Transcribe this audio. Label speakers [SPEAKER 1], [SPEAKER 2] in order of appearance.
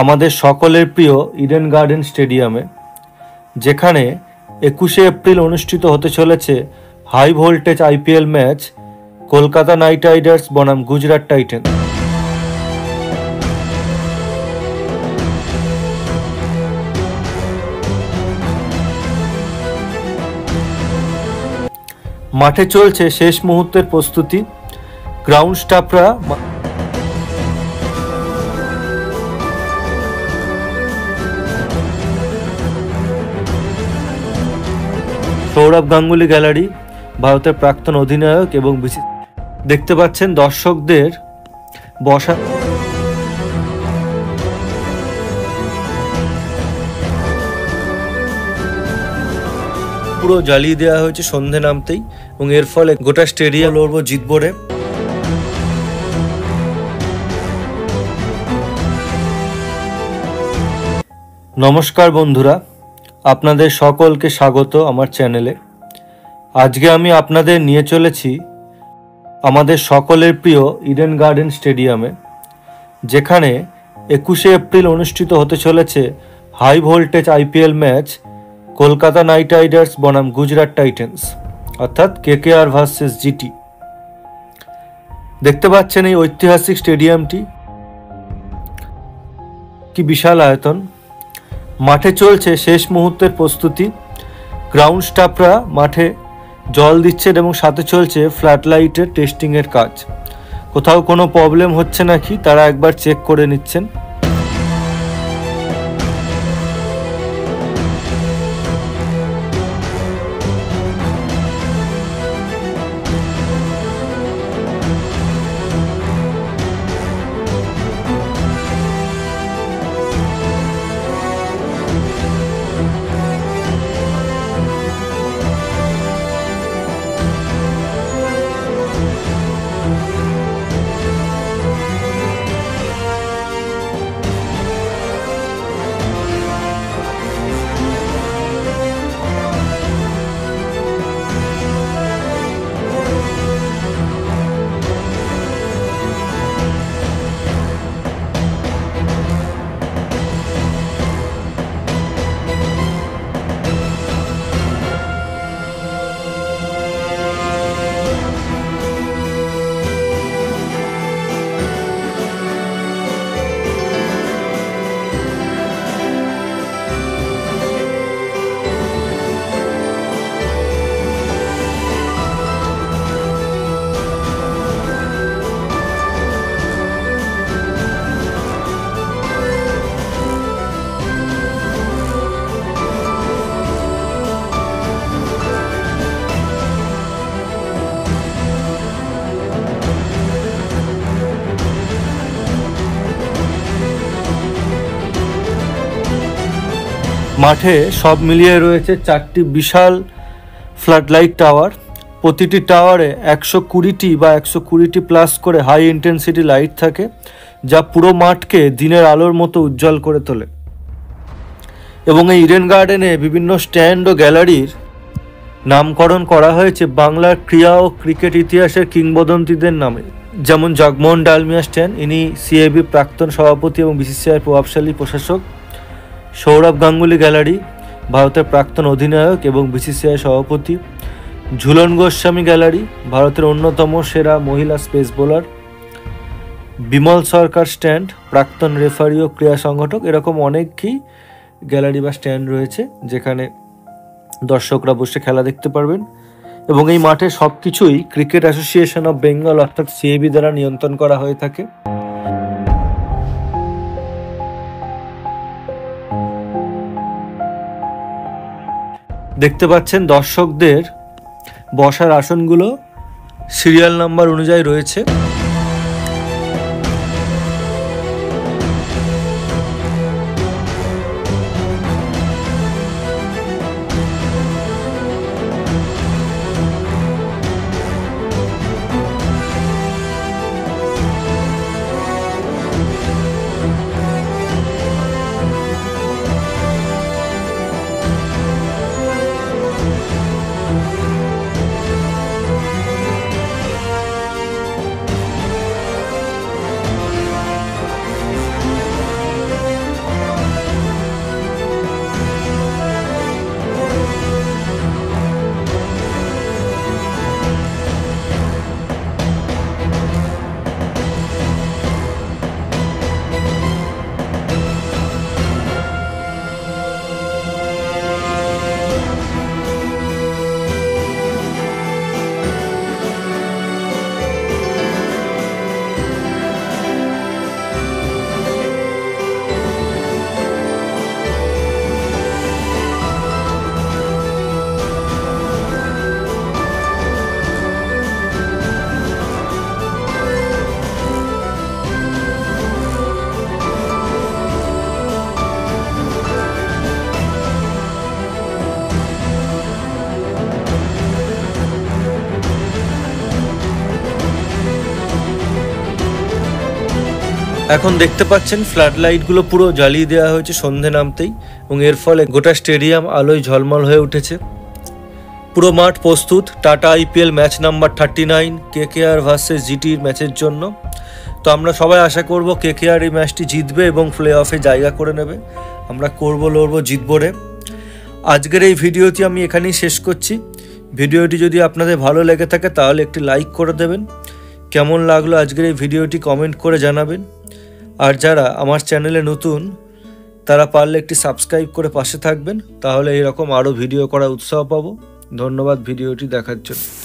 [SPEAKER 1] আমাদের সকলের প্রিয় ইডেন গার্ডেন স্টেডিয়ামে, যেখানে 21শে এপ্রিল অনুষ্ঠিত হতে চলেছে high voltage IPL match Kolkata Knight Riders বনাম গুজরাট টাইটান্স। মাঠে চলছে শেষ মুহূর্তের প্রস্তুতি। গ্রাউন্ড স্টাফরা সৌরভ গাঙ্গুলি গ্যালারি, ভারতের প্রাক্তন অধিনায়ক এবং দেখতে পাচ্ছেন দর্শকদের বসা পুরো জ্বালিয়ে দেওয়া হয়েছে সন্ধে নামতেই, এবং এর ফলে গোটা স্টেডিয়াম লড়বো জিতবো রে। নমস্কার বন্ধুরা, আপনাদের সকলকে স্বাগত আমার চ্যানেলে। আজকে আমি আপনাদের নিয়ে চলেছি আমাদের সকলের প্রিয় ইডেন গার্ডেন স্টেডিয়ামে, যেখানে 21শে এপ্রিল অনুষ্ঠিত হতে চলেছে high voltage IPL match Kolkata Knight Riders বনাম গুজরাট টাইটান্স, অর্থাৎ কেকেআর ভার্সেস জিটি। দেখতে পাচ্ছেন এই ঐতিহাসিক স্টেডিয়ামটি কি বিশাল আয়তন। মাঠে চলছে শেষ মুহূর্তের প্রস্তুতি। গ্রাউন্ড স্টাফরা মাঠে জল দিচ্ছেন এবং সাথে চলছে ফ্ল্যাট লাইটের টেস্টিংয়ের কাজ। কোথাও কোনো প্রবলেম হচ্ছে নাকি তারা একবার চেক করে নিচ্ছেন। মাঠে সব মিলিয়ে রয়েছে 4টি বিশাল ফ্লাড লাইট টাওয়ার। প্রতিটি টাওয়ারে 120টি বা 120টি প্লাস করে হাই ইন্টেন্সিটি লাইট থাকে, যা পুরো মাঠকে দিনের আলোর মতো উজ্জ্বল করে তোলে। এবং এই ইডেন গার্ডেনে বিভিন্ন স্ট্যান্ড ও গ্যালারির নামকরণ করা হয়েছে বাংলার ক্রীড়া ও ক্রিকেট ইতিহাসের কিংবদন্তিদের নামে, যেমন জগমোহন ডালমিয়া স্ট্যান্ড, ইনি সিএবি প্রাক্তন সভাপতি এবং বিসিসিআই প্রভাবশালী প্রশাসক। সৌরভ গাঙ্গুলি গ্যালারি, ভারতের প্রাক্তন অধিনায়ক এবং বিসিসিআই সভাপতি। ঝুলন গোস্বামী গ্যালারি, ভারতের অন্যতম সেরা মহিলা পেস বোলার। বিমল সরকার স্ট্যান্ড, প্রাক্তন রেফারি ও ক্রীড়া সংগঠক। এরকম অনেকই গ্যালারি বা স্ট্যান্ড রয়েছে যেখানে দর্শকরা বসে খেলা দেখতে পারবেন। এবং এই মাঠে সব কিছুই ক্রিকেট অ্যাসোসিয়েশন অফ বেঙ্গল অর্থাৎ সিএবি দ্বারা নিয়ন্ত্রণ করা হয়ে থাকে। দেখতে পাচ্ছেন দর্শকদের বসার আসনগুলো সিরিয়াল নাম্বার অনুযায়ী রয়েছে। এখন দেখতে পাচ্ছেন ফ্লাড লাইটগুলো পুরো জ্বালিয়ে দেওয়া হয়েছে সন্ধে নামতেই, এবং এর ফলে গোটা স্টেডিয়াম আলোয় ঝলমল হয়ে উঠেছে। পুরো মাঠ প্রস্তুত Tata IPL match number 39 KKR versus জিটির ম্যাচের জন্য। তো আমরা সবাই আশা করব KKR এই ম্যাচটি জিতবে এবং প্লে অফে জায়গা করে নেবে। আমরা লড়বো জিতবো রে। আজকের এই ভিডিওটি আমি এখানেই শেষ করছি। ভিডিওটি যদি আপনাদের ভালো লেগে থাকে তাহলে একটি লাইক করে দেবেন। কেমন লাগলো আজকের এই ভিডিওটি কমেন্ট করে জানাবেন। আর যারা আমার চ্যানেলে নতুন তারা পারলে একটি সাবস্ক্রাইব করে পাশে থাকবেন, তাহলে এরকম আরও ভিডিও করার উৎসাহ পাবো। ধন্যবাদ ভিডিওটি দেখার জন্য।